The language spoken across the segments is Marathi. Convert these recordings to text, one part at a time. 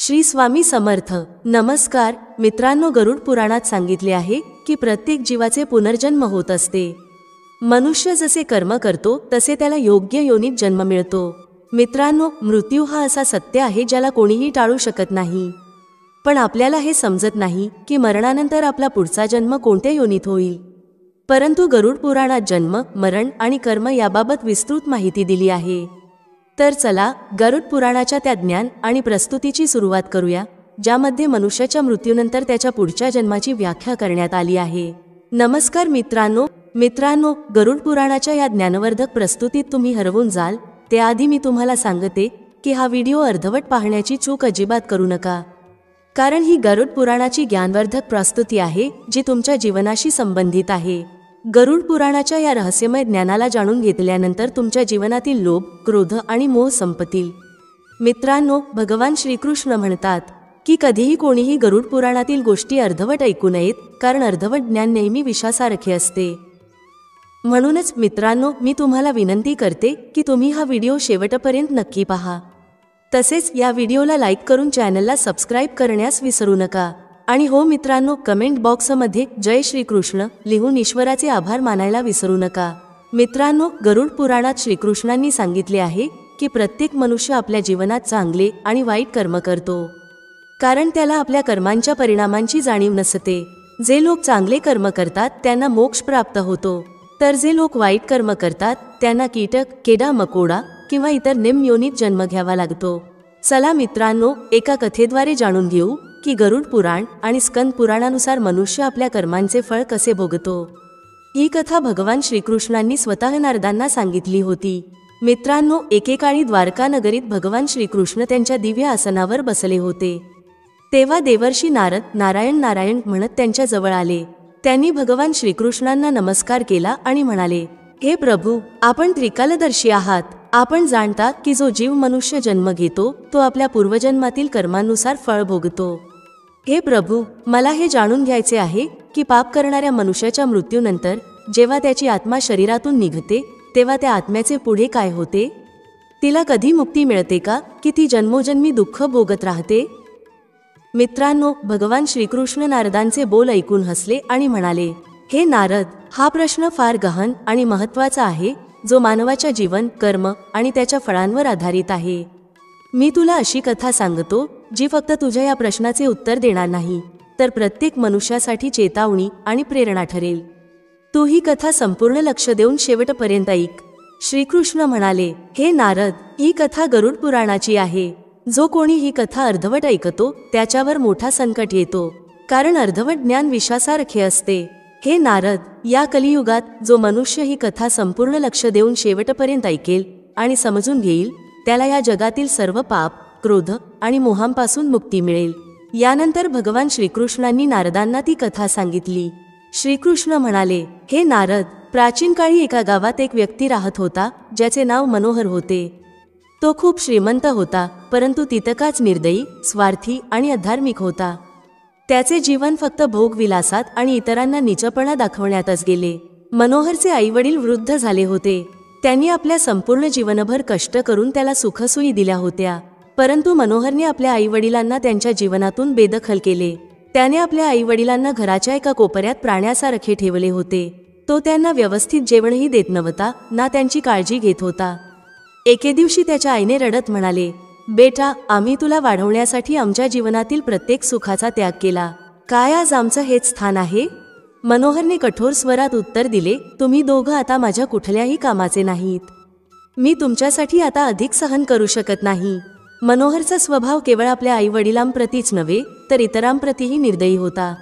श्री स्वामी समर्थ। नमस्कार मित्रांनो, गरुड पुराणात सांगितले आहे की प्रत्येक जीवाचे पुनर्जन्म होत असते। मनुष्य जसे कर्म करतो तसे त्याला योग्य योनीत जन्म मिळतो। मित्रांनो, मृत्यू हा असा सत्य आहे ज्याला कोणीही टाळू शकत नाही, पण आपल्याला हे समजत नाही की मरणानंतर आपला पुढचा जन्म कोणत्या योनीत होईल। परंतु गरुड पुराणात जन्म, मरण आणि कर्म याबाबत विस्तृत माहिती दिली आहे। तर चला गरुड पुराणाच्या त्या ज्ञान आणि प्रस्तुतीची सुरुवात करूया, ज्यामध्ये मनुष्याच्या मृत्यूनंतर त्याच्या पुढच्या जन्माची व्याख्या करण्यात आली आहे। नमस्कार मित्रांनो, गरुड पुराणाच्या या ज्ञानवर्धक प्रस्तुतीत तुम्ही हरवून जाल त्याआधी मी तुम्हाला सांगते की हा व्हिडिओ अर्धवट पाहण्याची चूक अजिबात करू नका, कारण ही गरुड पुराणाची ज्ञानवर्धक प्रस्तुती आहे जी तुमच्या जीवनाशी संबंधित आहे। गरुड पुराणाच्या या रहस्यमय ज्ञानाला जाणून घेतल्यानंतर तुमच्या जीवनातील लोभ, क्रोध आणि मोह संपतील। मित्रांनो, भगवान श्रीकृष्ण म्हणतात की कधीही कोणीही गरुड पुराणातील गोष्टी अर्धवट ऐकू नयेत, कारण अर्धवट ज्ञान नेहमी विषासारखे असते। म्हणूनच मित्रांनो, मी तुम्हाला विनंती करते की तुम्ही हा व्हिडिओ शेवटपर्यंत नक्की पहा। तसेच या व्हिडिओला लाईक करून चॅनलला सबस्क्राईब करण्यास विसरू नका। आणि हो मित्रांनो, कमेंट बॉक्समध्ये जय श्रीकृष्ण लिहून ईश्वराचे आभार मानायला विसरू नका। मित्रांनो, गरुड पुराणात श्रीकृष्णांनी सांगितले आहे की प्रत्येक मनुष्य आपल्या जीवनात चांगले आणि वाईट कर्म करतो, कारण त्याला आपल्या कर्मांच्या परिणामांची जाणीव नसते। जे लोक चांगले कर्म करतात त्यांना मोक्ष प्राप्त होतो, तर जे लोक वाईट कर्म करतात त्यांना कीटक, किडा मकोडा किंवा इतर निम्न योनीत जन्म घ्यावा लागतो। चला मित्रांनो, एका कथेद्वारे जाणून घेऊ की गरुड पुराण आणि स्कंद पुराणानुसार मनुष्य आपल्या कर्मांचे फळ कसे भोगतो। ही कथा भगवान श्रीकृष्णांनी स्वतः नारदांना सांगितली होती। मित्रांनो, एकेकाळी द्वारका नगरीत भगवान श्रीकृष्ण त्यांच्या दिव्य आसनावर बसले होते। तेव्हा देवर्षी नारद नारायण नारायण म्हणत त्यांच्या जवळ आले। त्यांनी भगवान श्रीकृष्णांना नमस्कार केला आणि म्हणाले, हे प्रभू, आपण त्रिकालदर्शी आहात। आपण जाणता की जो जीव मनुष्य जन्म घेतो तो आपल्या पूर्वजन्मातील कर्मानुसार फळ भोगतो। हे प्रभू, मला हे जाणून घ्यायचे आहे की पाप करणाऱ्या मनुष्याच्या मृत्यूनंतर जेव्हा त्याची आत्मा शरीरातून निघते तेव्हा त्या आत्म्याचे पुढे काय होते? तिला कधी मुक्ती मिळते का, की ती जन्मोजन्मी दुःख भोगत राहते? मित्रांनो, भगवान श्रीकृष्ण नारदांचे बोल ऐकून हसले आणि म्हणाले, हे नारद, हा प्रश्न फार गहन आणि महत्त्वाचा आहे, जो मानवाच्या जीवन, कर्म आणि त्याच्या फळांवर आधारित आहे। मी तुला अशी कथा सांगतो जी फक्त तुझ्या या प्रश्नाचे उत्तर देणार नाही, तर प्रत्येक मनुष्यासाठी चेतावणी आणि प्रेरणा ठरेल। तू ही कथा संपूर्ण लक्ष देऊन शेवटपर्यंत ऐक। श्रीकृष्ण म्हणाले, हे नारद, ही कथा गरुड पुराणाची आहे। जो कोणी ही कथा अर्धवट ऐकतो त्याच्यावर मोठा संकट येतो, कारण अर्धवट ज्ञान विषासारखे असते। हे नारद, या कलियुगात जो मनुष्य ही कथा संपूर्ण लक्ष देऊन शेवटपर्यंत ऐकेल आणि समजून घेईल त्याला या जगातील सर्व पाप, क्रोध आणि मोहांपासून मुक्ती मिळेल। यानंतर भगवान श्रीकृष्णांनी नारदांना ती कथा सांगितली। श्रीकृष्ण म्हणाले, हे नारद, प्राचीन काळी एका गावात एक व्यक्ती राहत होता ज्याचे नाव मनोहर होते। तो खूप श्रीमंत होता, परंतु तितकाच निर्दयी, स्वार्थी आणि अधार्मिक होता। त्याचे जीवन फक्त भोगविलासात आणि इतरांना नीचपणा दाखवण्यातच गेले। मनोहरचे आईवडील वृद्ध झाले होते। त्यांनी आपल्या संपूर्ण जीवनभर कष्ट करून त्याला सुखसोयी दिल्या होत्या, परंतु मनोहरने आपल्या आईवडिलांना त्यांच्या जीवनातून बेदखल केले। त्याने आपल्या आईवडिलांना घराच्या एका कोपऱ्यात प्राण्यासारखे ठेवले होते। तो त्यांना व्यवस्थित जेवणही देत नव्हता, ना त्यांची काळजी घेत होता। एके दिवशी त्याच्या आईने रडत म्हणाले, बेटा, आम्ही तुला वाढवण्यासाठी आमच्या जीवनातील प्रत्येक सुखाचा त्याग केला, काय आज आमचं हेच स्थान आहे? मनोहरने कठोर स्वरात उत्तर दिले, तुम्ही दोघं आता माझ्या कुठल्याही कामाचे नाहीत। मी तुमच्यासाठी आता अधिक सहन करू शकत नाही। मनोहरचा स्वभाव केवळ आपल्या आईवडिलांप्रतीच नव्हे तर इतरांप्रतीही निर्दयी होता।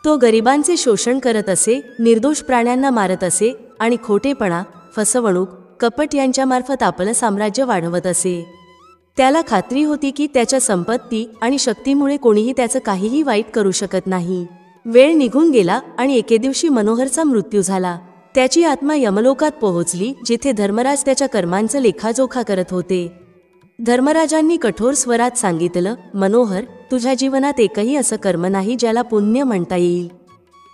तो गरिबांचे शोषण करत असे, निर्दोष प्राण्यांना मारत असे आणि खोटेपणा, फसवणूक, कपट यांच्यामार्फत आपलं साम्राज्य वाढवत असे। त्याला खात्री होती की त्याच्या संपत्ती आणि शक्तीमुळे कोणीही त्याचं काहीही वाईट करू शकत नाही। वेळ निघून गेला आणि एके दिवशी मनोहरचा मृत्यू झाला। त्याची आत्मा यमलोकात पोहोचली, जिथे धर्मराज त्याच्या कर्मांचं लेखाजोखा करत होते। धर्मराजांनी कठोर स्वरात सांगितलं, मनोहर, तुझ्या जीवनात एकही असं कर्म नाही ज्याला पुण्य म्हणता येईल।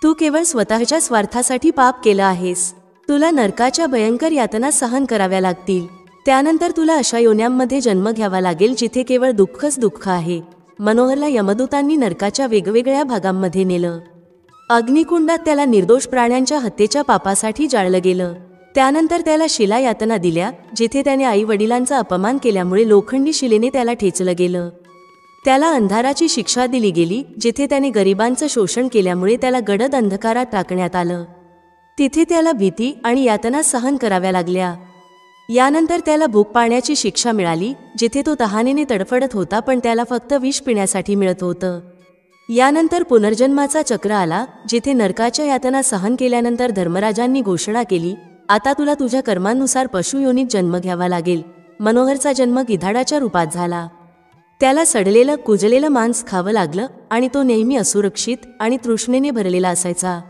तू केवळ स्वतःच्या स्वार्थासाठी पाप केलं आहेस। तुला नरकाच्या भयंकर यातना सहन कराव्या लागतील। त्यानंतर तुला अशा योन्यांमध्ये जन्म घ्यावा लागेल जिथे केवळ दुःखच दुःख आहे मनोहरला यमदूतांनी नरकाच्या वेगवेगळ्या भागांमध्ये नेलं. अग्निकुंडात त्याला निर्दोष प्राण्यांच्या हत्येच्या पापासाठी जाळलं गेलं. त्यानंतर त्याला शिलायातना दिल्या, जिथे त्याने आई वडिलांचा अपमान केल्यामुळे लोखंडी शिलेने त्याला ठेचलं गेलं. त्याला अंधाराची शिक्षा दिली गेली, जिथे त्याने गरिबांचं शोषण केल्यामुळे त्याला गडद अंधकारात टाकण्यात आलं. तिथे त्याला भीती आणि यातना सहन कराव्या लागल्या. यानंतर त्याला भूक पाळण्याची शिक्षा मिळाली, जिथे तो तहानेने तडफडत होता, पण त्याला फक्त विष पिण्यासाठी मिळत होतं. यानंतर पुनर्जन्माचा चक्र आला, जिथे नरकाच्या यातना सहन केल्यानंतर धर्मराजांनी घोषणा केली, आता तुला तुझ्या कर्मांनुसार पशुयोनीत जन्म घ्यावा लागेल. मनोहरचा जन्म गिधाडाच्या रूपात झाला. त्याला सडलेलं कुजलेलं मांस खावं लागलं आणि तो नेहमी असुरक्षित आणि तृष्णेने भरलेला असायचा.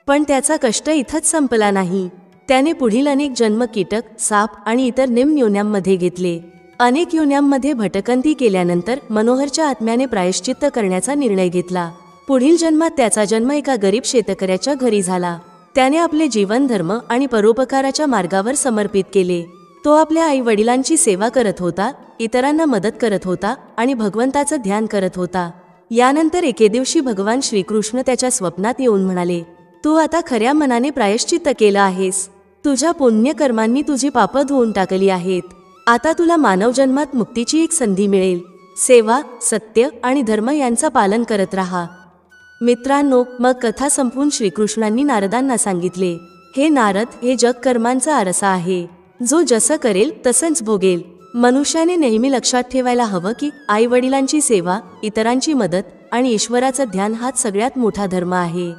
पण त्याचा कष्ट इथंच संपला नाही. त्याने पुढील अनेक जन्म कीटक, साप आणि इतर निम्न योन्यांमध्ये घेतले. अनेक योन्यांमध्ये भटकंती केल्यानंतर मनोहरच्या आत्म्याने प्रायश्चित्त करण्याचा निर्णय घेतला. पुढील जन्मात त्याचा जन्म एका गरीब शेतकऱ्याच्या घरी झाला. त्याने आपले जीवन धर्म आणि परोपकाराच्या मार्गावर समर्पित केले. तो आपल्या आई वडिलांची सेवा करत होता, इतरांना मदत करत होता आणि भगवंताचं ध्यान करत होता. यानंतर एके दिवशी भगवान श्रीकृष्ण त्याच्या स्वप्नात येऊन म्हणाले, तू आता खऱ्या मनाने प्रायश्चित्त केलं आहेस. तुझ्या पुण्यकर्मांनी तुझी पापं धुवून टाकली आहेत. आता तुला मानव जन्मात मुक्तीची एक संधी मिळेल. सेवा, सत्य आणि धर्म यांचं पालन करत राहा. मित्रांनो, मग कथा संपवून श्रीकृष्णांनी नारदांना सांगितले, हे नारद, हे जग कर्मांचा आरसा आहे. जो जसं करेल तसंच भोगेल. मनुष्याने नेहमी लक्षात ठेवायला हवं की आई वडिलांची सेवा, इतरांची मदत आणि ईश्वराचं ध्यान हाच सगळ्यात मोठा धर्म आहे.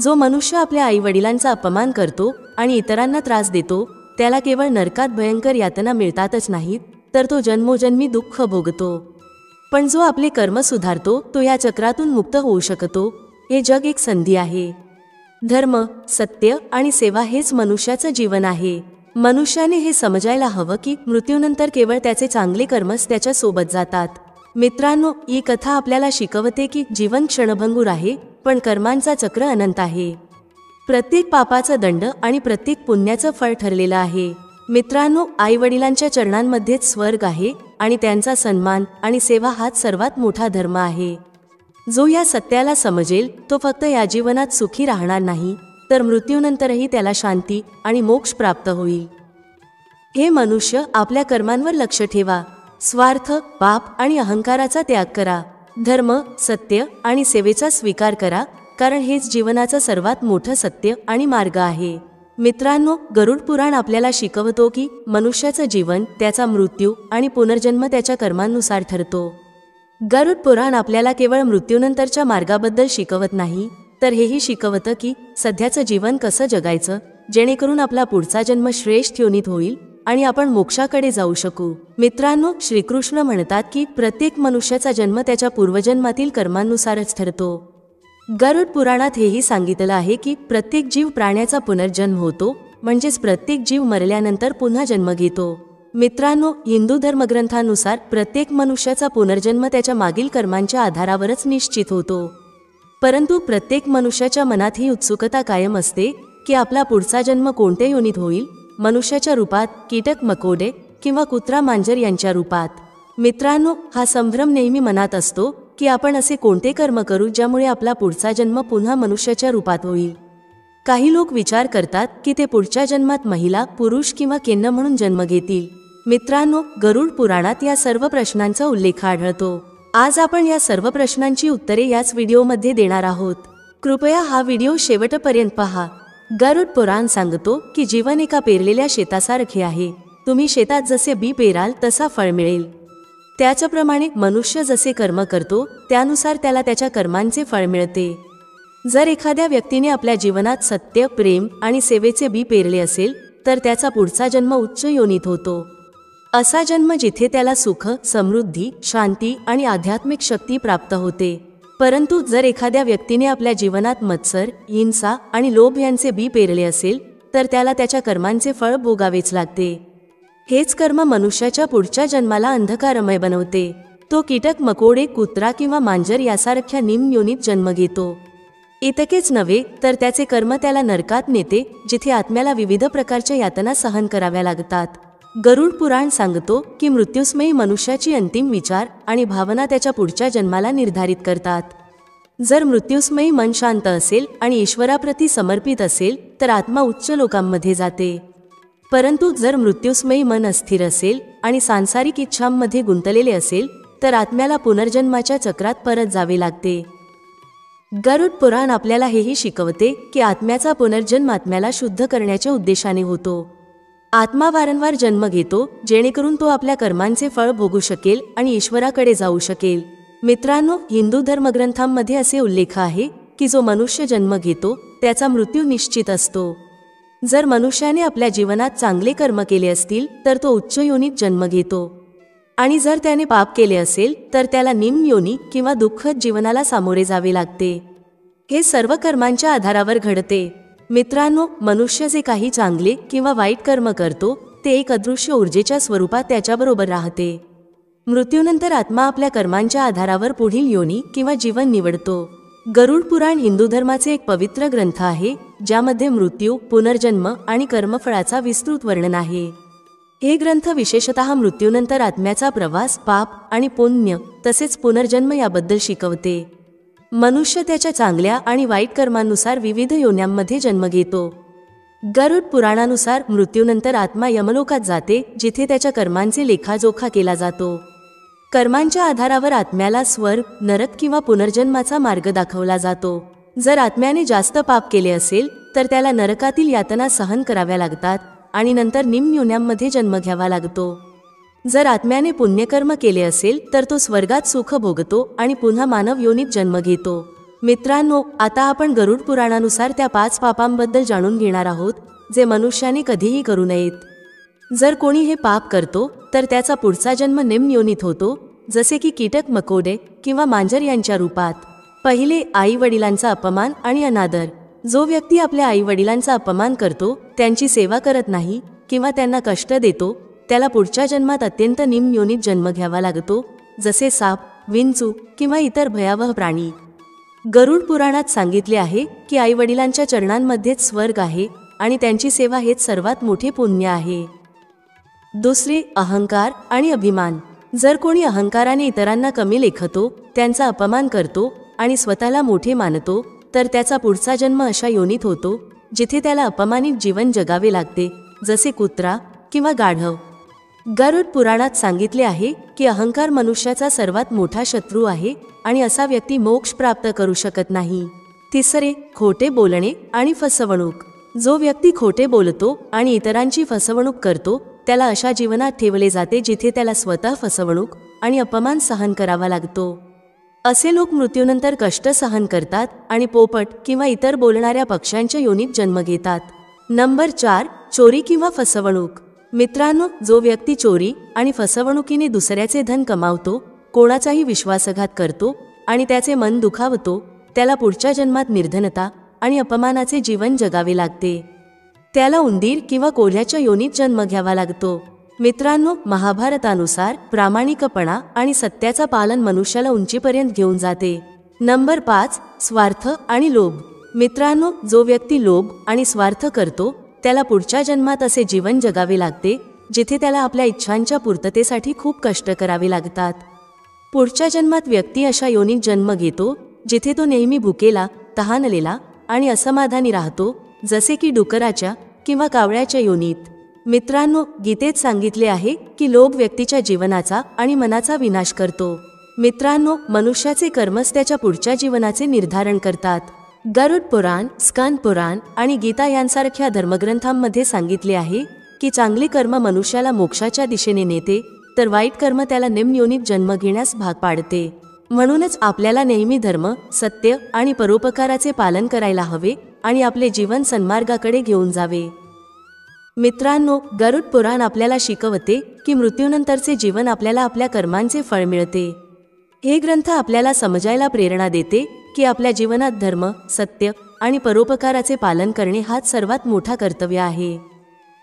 जो मनुष्य आपल्या आई वडिलांचा अपमान करतो आणि इतरांना त्रास देतो, त्याला केवळ नरकात भयंकर यातना मिळतातच नाहीत, तर तो जन्मोजन्मी दुःख भोगतो. पण जो आपले कर्म सुधारतो, तो या चक्रातून मुक्त होऊ शकतो. हे जग एक संधी आहे. धर्म, सत्य आणि सेवा हेच मनुष्याचं जीवन आहे. मनुष्याने हे समजायला हवं की मृत्यूनंतर केवळ त्याचे चांगले कर्मच त्याच्या सोबत जातात. मित्रांनो, ही कथा आपल्याला शिकवते की जीवन क्षणभंगूर आहे, पण कर्मांचा चक्र अनंत आहे. प्रत्येक पापाचा दंड आणि प्रत्येक पुण्याचं फळ ठरलेलं आहे. मित्रांनो, आई वडिलांच्या चरणांमध्येच स्वर्ग आहे आणि त्यांचा सन्मान आणि सेवा हाच सर्वात मोठा धर्म आहे. जो या सत्याला समजेल, तो फक्त या जीवनात सुखी राहणार नाही, तर मृत्यूनंतरही त्याला शांती आणि मोक्ष प्राप्त होईल. हे मनुष्य, आपल्या कर्मांवर लक्ष ठेवा. स्वार्थ, पाप आणि अहंकाराचा त्याग करा. धर्म, सत्य आणि सेवेचा स्वीकार करा, कारण हेच जीवनाचं सर्वात मोठं सत्य आणि मार्ग आहे. मित्रांनो, गरुड पुराण आपल्याला शिकवतो की मनुष्याचं जीवन, त्याचा मृत्यू आणि पुनर्जन्म त्याच्या कर्मांनुसार ठरतो. गरुड पुराण आपल्याला केवळ मृत्यूनंतरच्या मार्गाबद्दल शिकवत नाही, तर हेही शिकवतं की सध्याचं जीवन कसं जगायचं, जेणेकरून आपला पुढचा जन्म श्रेष्ठ योनीत होईल आणि आपण मोक्षाकडे जाऊ शकू. मित्रांनो, श्रीकृष्ण म्हणतात की प्रत्येक मनुष्याचा जन्म त्याच्या पूर्वजन्मातील कर्मांनुसारच ठरतो. गरुड पुराणात हेही सांगितलं आहे की प्रत्येक जीव प्राण्याचा पुनर्जन्म होतो, म्हणजेच प्रत्येक जीव मरल्यानंतर पुन्हा जन्म घेतो. मित्रांनो, हिंदू धर्मग्रंथानुसार प्रत्येक मनुष्याचा पुनर्जन्म त्याच्या मागील कर्मांच्या आधारावरच निश्चित होतो. परंतु प्रत्येक मनुष्याच्या मनात ही उत्सुकता कायम असते की आपला पुढचा जन्म कोणत्या योनीत होईल, मनुष्याच्या रूपात, कीटक मकोडे किंवा कुत्रा मांजर यांच्या रूपात. मित्रांनो, हा संभ्रम नेहमी मनात असतो की आपण असे कोणते कर्म करू ज्यामुळे आपला पुढचा जन्म पुन्हा मनुष्याच्या रूपात होईल. काही लोक विचार करतात की ते पुढच्या जन्मात महिला, पुरुष किंवा केन्न म्हणून जन्म घेतील. मित्रांनो, गरुड पुराणात या सर्व प्रश्नांचा उल्लेख आढळतो. आज आपण या सर्व प्रश्नांची उत्तरे याच व्हिडिओमध्ये देणार आहोत. कृपया हा व्हिडिओ शेवटपर्यंत पहा. गरुड पुराण सांगतो की जीवन एका पेरलेल्या शेतासारखे आहे. तुम्ही शेतात जसे बी पेराल तसा फळ मिळेल. त्याच्याप्रमाणे मनुष्य जसे कर्म करतो त्यानुसार त्याला त्याच्या कर्मांचे फळ मिळते. जर एखाद्या व्यक्तीने आपल्या जीवनात सत्य, प्रेम आणि सेवेचे बी पेरले असेल, तर त्याचा पुढचा जन्म उच्च योनीत होतो. असा जन्म जिथे त्याला सुख, समृद्धी, शांती आणि आध्यात्मिक शक्ती प्राप्त होते. परंतु जर एखाद्या व्यक्तीने आपल्या जीवनात मत्सर, हिंसा आणि लोभ यांचे बी पेरले असेल, तर त्याला त्याच्या कर्मांचे फळ भोगावेच लागते. हेच कर्म मनुष्याच्या पुढच्या जन्माला अंधकारमय बनवते. तो कीटक, मकोडे, कुत्रा किंवा मांजर यासारख्या निम्न योनीत जन्म घेतो. इतकेच नव्हे तर त्याचे कर्म त्याला नरकात नेते, जिथे आत्म्याला विविध प्रकारच्या यातना सहन कराव्या लागतात. गरुड पुराण सांगतो की मृत्युसमयी मनुष्याची अंतिम विचार आणि भावना त्याच्या पुढच्या जन्माला निर्धारित करतात. जर मृत्युसमयी मन शांत असेल आणि ईश्वराप्रती समर्पित असेल तर आत्मा उच्च लोकांमध्ये जाते. परंतु जर मृत्युसमयी मन अस्थिर असेल आणि सांसारिक इच्छांमध्ये गुंतलेले असेल तर आत्म्याला पुनर्जन्माच्या चक्रात परत जावे लागते. गरुड पुराण आपल्याला हेही शिकवते की आत्म्याचा पुनर्जन्म आत्म्याला शुद्ध करण्याच्या उद्देशाने होतो. आत्मा वारंवार जन्म घेतो जेणेकरून तो आपल्या कर्मांचे फळ भोगू शकेल आणि ईश्वराकडे जाऊ शकेल. मित्रांनो, हिंदू धर्मग्रंथांमध्ये असे उल्लेख आहे की जो मनुष्य जन्म घेतो त्याचा मृत्यू निश्चित असतो. जर मनुष्याने आपल्या जीवनात चांगले कर्म केले असतील तर तो उच्च योनीत जन्म घेतो आणि जर त्याने पाप केले असेल तर त्याला निम्न योनी किंवा दुःखद जीवनाला सामोरे जावे लागते. हे सर्व कर्मांच्या आधारावर घडते. मित्रांनो, मनुष्य जे काही चांगले किंवा वाईट कर्म करतो ते एक अदृश्य ऊर्जेच्या स्वरूपात त्याच्याबरोबर राहते. मृत्यूनंतर आत्मा आपल्या कर्मांच्या आधारावर पुढील योनी किंवा जीवन निवडतो. गरुड पुराण हिंदू धर्माचे एक पवित्र ग्रंथ आहे ज्यामध्ये मृत्यू, पुनर्जन्म आणि कर्मफळाचा विस्तृत वर्णन आहे. हे ग्रंथ विशेषतः मृत्यूनंतर आत्म्याचा प्रवास, पाप आणि पुण्य तसेच पुनर्जन्म याबद्दल शिकवते. मनुष्य त्याच्या चांगल्या आणि वाईट कर्मांनुसार विविध योन्यांमध्ये जन्म घेतो. गरुड पुराणानुसार मृत्यूनंतर आत्मा यमलोकात जाते जिथे त्याच्या कर्मांचे लेखाजोखा केला जातो. कर्मांच्या आधारावर आत्म्याला स्वर्ग, नरक किंवा पुनर्जन्माचा मार्ग दाखवला जातो. जर आत्म्याने जास्त पाप केले असेल तर त्याला नरकातील यातना सहन कराव्या लागतात आणि नंतर निम्न योन्यांमध्ये जन्म घ्यावा लागतो. जर आत्म्याने पुण्यकर्म केले असेल तर तो स्वर्गात सुख भोगतो आणि पुन्हा मानव योनीत जन्म घेतो. मित्रांनो, आता आपण गरुड पुराणानुसार त्या 5 पापांबद्दल जाणून घेणार आहोत जे मनुष्याने कधीही करू नयेत. जर कोणी हे पाप करतो तर त्याचा पुढचा जन्म निम्न योनीत होतो, जसे की कीटक, मकोडे किंवा मांजर यांच्या रूपात. पहिले, आई वडिलांचा अपमान आणि अनादर. जो व्यक्ती आपल्या आई वडिलांचा अपमान करतो, त्यांची सेवा करत नाही किंवा त्यांना कष्ट देतो त्याला पुढच्या जन्मात अत्यंत निम्न योनीत जन्म घ्यावा लागतो, जसे साप, विंचू किंवा इतर भयावह प्राणी. गरुड पुराणात सांगितले आहे की आई वडिलांच्या चरणांमध्येच स्वर्ग आहे आणि त्यांची सेवा हेच सर्वात मोठे पुण्य आहे. दुसरे, अहंकार आणि अभिमान. जर कोणी अहंकाराने इतरांना कमी लेखतो, त्यांचा अपमान करतो आणि स्वतःला मोठे मानतो तर त्याचा पुढचा जन्म अशा योनीत होतो जिथे त्याला अपमानित जीवन जगावे लागते, जसे कुत्रा किंवा गाढव. गरुड पुराणात सांगितले आहे की अहंकार मनुष्याचा सर्वात मोठा शत्रू आहे आणि असा व्यक्ती मोक्ष प्राप्त करू शकत नाही. तिसरे, खोटे बोलणे आणि फसवणूक. जो व्यक्ती खोटे बोलतो आणि इतरांची फसवणूक करतो त्याला अशा जीवनात ठेवले जाते जिथे त्याला स्वतः फसवणूक आणि अपमान सहन करावा लागतो. असे लोक मृत्यूनंतर कष्ट सहन करतात आणि पोपट किंवा इतर बोलणाऱ्या पक्ष्यांच्या योनीत जन्म घेतात. नंबर 4, चोरी किंवा फसवणूक. मित्रांनो, जो व्यक्ती चोरी आणि फसवणुकीने दुसऱ्याचे धन कमावतो, कोणाचाही विश्वासघात करतो आणि त्याचे मन दुखावतो, त्याला पुढच्या जन्मात निर्धनता आणि अपमानाचे जीवन जगावे लागते. त्याला उंदीर किंवा कोल्ह्याच्या योनीत जन्म घ्यावा लागतो. मित्रांनो, महाभारतानुसार प्रामाणिकपणा आणि सत्याचा पालन मनुष्याला उंचीपर्यंत घेऊन जाते. नंबर 5, स्वार्थ आणि लोभ. मित्रांनो, जो व्यक्ती लोभ आणि स्वार्थ करतो त्याला पुढच्या जन्मात असे जीवन जगावे लागते जिथे त्याला आपल्या इच्छांच्या पूर्ततेसाठी खूप कष्ट करावे लागतात. पुढच्या जन्मात व्यक्ती अशा योनीत जन्म घेतो जिथे तो नेहमी भुकेला, तहानलेला आणि असमाधानी राहतो, जसे की डुकराच्या किंवा कावळ्याच्या योनीत. मित्रांनो, गीतेत सांगितले आहे की लोभ व्यक्तीच्या जीवनाचा आणि मनाचा विनाश करतो. मित्रांनो, मनुष्याचे कर्मच त्याच्या पुढच्या जीवनाचे निर्धारण करतात. गरुड पुराण, स्कंद पुराण आणि गीता यांसारख्या धर्मग्रंथांमध्ये सांगितले आहे की चांगले कर्म मनुष्याला मोक्षाच्या दिशेने नेते तर वाईट कर्म त्याला निम्न योनीत जन्म घेण्यास भाग पाडते. म्हणूनच आपल्याला नेहमी धर्म, सत्य आणि परोपकाराचे पालन करायला हवे आणि आपले जीवन सन्मार्गाकडे घेऊन जावे. मित्रांनो, गरुड पुराण आपल्याला शिकवते की मृत्यूनंतरचे जीवन आपल्याला आपल्या कर्मांचे फळ मिळते. हे ग्रंथ आपल्याला समजायला प्रेरणा देते की आपल्या जीवनात धर्म, सत्य आणि परोपकाराचे पालन करणे हाच सर्वात मोठा कर्तव्य आहे.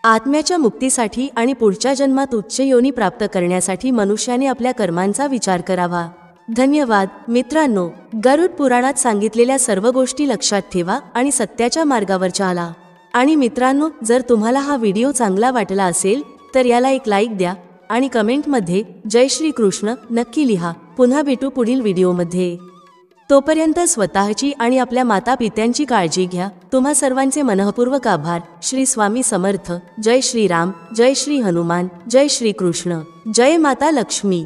आत्म्याच्या मुक्तीसाठी आणि पुढच्या जन्मात उच्च योनी प्राप्त करण्यासाठी मनुष्याने आपल्या कर्मांचा विचार करावा. धन्यवाद. मित्रांनो, गरुड पुराणात सांगितलेल्या सर्व गोष्टी लक्षात ठेवा आणि सत्याच्या मार्गावर चाला. आणि मित्रांनो, जर तुम्हाला हा व्हिडिओ चांगला वाटला असेल तर याला एक लाईक द्या आणि कमेंटमध्ये जय श्री कृष्ण नक्की लिहा. पुन्हा भेटू पुढील व्हिडिओमध्ये. तोपर्यंत स्वतःची आणि आपल्या मातापित्यांची काळजी घ्या. तुम्हा सर्वांचे मनःपूर्वक आभार. श्री स्वामी समर्थ. जय श्री राम, जय श्री हनुमान, जय श्री कृष्ण, जय माता लक्ष्मी.